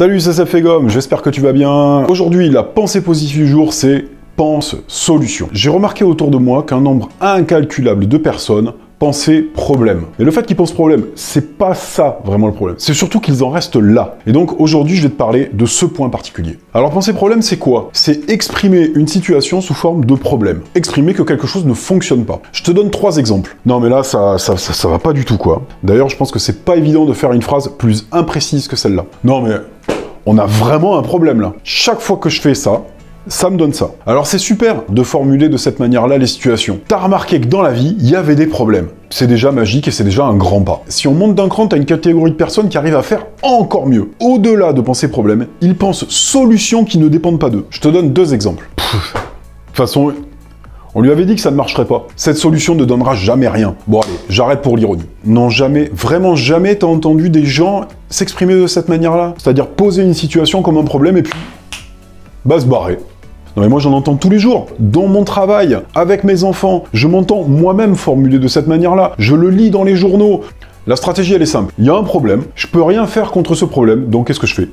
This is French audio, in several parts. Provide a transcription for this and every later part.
Salut, c'est Sefegom, j'espère que tu vas bien. Aujourd'hui, la pensée positive du jour, c'est pense solution. J'ai remarqué autour de moi qu'un nombre incalculable de personnes pensaient problème. Et le fait qu'ils pensent problème, c'est pas ça vraiment le problème. C'est surtout qu'ils en restent là. Et donc aujourd'hui, je vais te parler de ce point particulier. Alors penser problème, c'est quoi? C'est exprimer une situation sous forme de problème. Exprimer que quelque chose ne fonctionne pas. Je te donne 3 exemples. Non mais là, ça va pas du tout quoi. D'ailleurs, je pense que c'est pas évident de faire une phrase plus imprécise que celle-là. Non mais on a vraiment un problème là. Chaque fois que je fais ça, ça me donne ça. Alors c'est super de formuler de cette manière-là les situations. T'as remarqué que dans la vie, il y avait des problèmes. C'est déjà magique et c'est déjà un grand pas. Si on monte d'un cran, t'as une catégorie de personnes qui arrivent à faire encore mieux. Au-delà de penser problème, ils pensent solutions qui ne dépendent pas d'eux. Je te donne 2 exemples. De toute façon, on lui avait dit que ça ne marcherait pas. Cette solution ne donnera jamais rien. Bon allez, j'arrête pour l'ironie. Non, jamais, vraiment jamais t'as entendu des gens s'exprimer de cette manière-là. C'est-à-dire poser une situation comme un problème et puis se barrer. Non mais moi j'en entends tous les jours, dans mon travail, avec mes enfants, je m'entends moi-même formuler de cette manière-là, je le lis dans les journaux. La stratégie elle est simple, il y a un problème, je peux rien faire contre ce problème, donc qu'est-ce que je fais?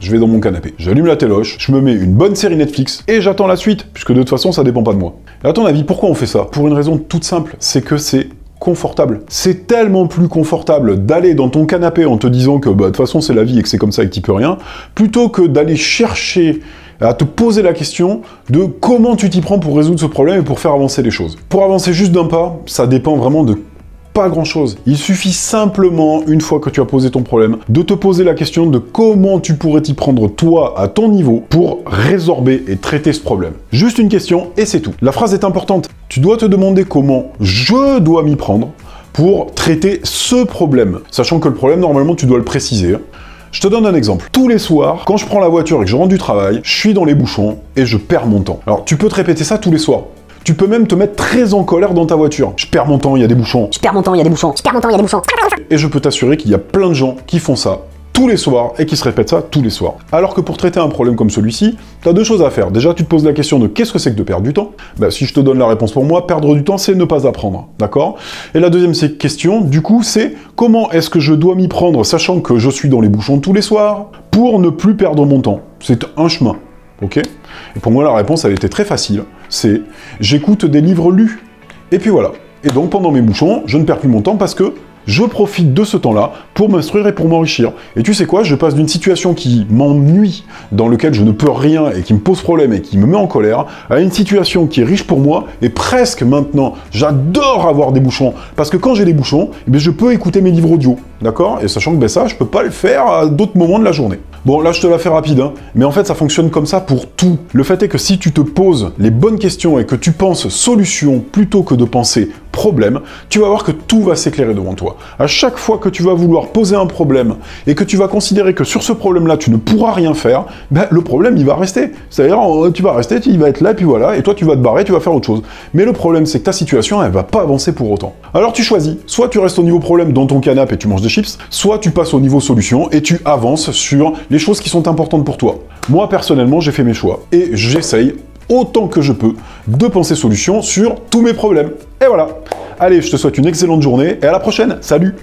Je vais dans mon canapé, j'allume la téloche, je me mets une bonne série Netflix, et j'attends la suite, puisque de toute façon ça dépend pas de moi. Et à ton avis, pourquoi on fait ça? Pour une raison toute simple, c'est que c'est confortable. C'est tellement plus confortable d'aller dans ton canapé en te disant que de toute façon c'est la vie et que c'est comme ça et que tu peux rien, plutôt que d'aller chercher à te poser la question de comment tu t'y prends pour résoudre ce problème et pour faire avancer les choses. Pour avancer juste d'un pas, ça dépend vraiment de pas grand-chose. Il suffit simplement, une fois que tu as posé ton problème, de te poser la question de comment tu pourrais t'y prendre toi, à ton niveau, pour résorber et traiter ce problème. Juste une question et c'est tout. La phrase est importante. Tu dois te demander comment je dois m'y prendre pour traiter ce problème. Sachant que le problème, normalement, tu dois le préciser. Je te donne un exemple. Tous les soirs, quand je prends la voiture et que je rentre du travail, je suis dans les bouchons et je perds mon temps. Alors, tu peux te répéter ça tous les soirs. Tu peux même te mettre très en colère dans ta voiture. Je perds mon temps, il y a des bouchons. Je perds mon temps, il y a des bouchons. Je perds mon temps, il y a des bouchons. Et je peux t'assurer qu'il y a plein de gens qui font ça tous les soirs et qui se répètent ça tous les soirs. Alors que pour traiter un problème comme celui-ci, tu as 2 choses à faire. Déjà, tu te poses la question de qu'est-ce que c'est que de perdre du temps? Si je te donne la réponse pour moi, perdre du temps, c'est ne pas apprendre. D'accord? Et la deuxième question, du coup, c'est comment est-ce que je dois m'y prendre, sachant que je suis dans les bouchons tous les soirs, pour ne plus perdre mon temps? C'est un chemin. Ok? Et pour moi, la réponse, elle était très facile. C'est j'écoute des livres lus. Et puis voilà. Et donc, pendant mes bouchons, je ne perds plus mon temps parce que je profite de ce temps-là pour m'instruire et pour m'enrichir. Et tu sais quoi, je passe d'une situation qui m'ennuie, dans laquelle je ne peux rien et qui me pose problème et qui me met en colère, à une situation qui est riche pour moi et presque maintenant, j'adore avoir des bouchons. Parce que quand j'ai des bouchons, je peux écouter mes livres audio. D'accord? Et sachant que ça, je peux pas le faire à d'autres moments de la journée. Bon, là, je te la fais rapide, hein, mais en fait, ça fonctionne comme ça pour tout. Le fait est que si tu te poses les bonnes questions et que tu penses solution plutôt que de penser problème, tu vas voir que tout va s'éclairer devant toi. À chaque fois que tu vas vouloir poser un problème et que tu vas considérer que sur ce problème-là, tu ne pourras rien faire, le problème, il va rester. C'est-à-dire, tu vas rester, il va être là, et puis voilà, et toi, tu vas te barrer, tu vas faire autre chose. Mais le problème, c'est que ta situation, elle va pas avancer pour autant. Alors, tu choisis. Soit tu restes au niveau problème dans ton canapé et tu manges des chips, soit tu passes au niveau solution et tu avances sur les choses qui sont importantes pour toi. Moi, personnellement, j'ai fait mes choix et j'essaye autant que je peux de penser solution sur tous mes problèmes. Et voilà. Allez, je te souhaite une excellente journée et à la prochaine. Salut!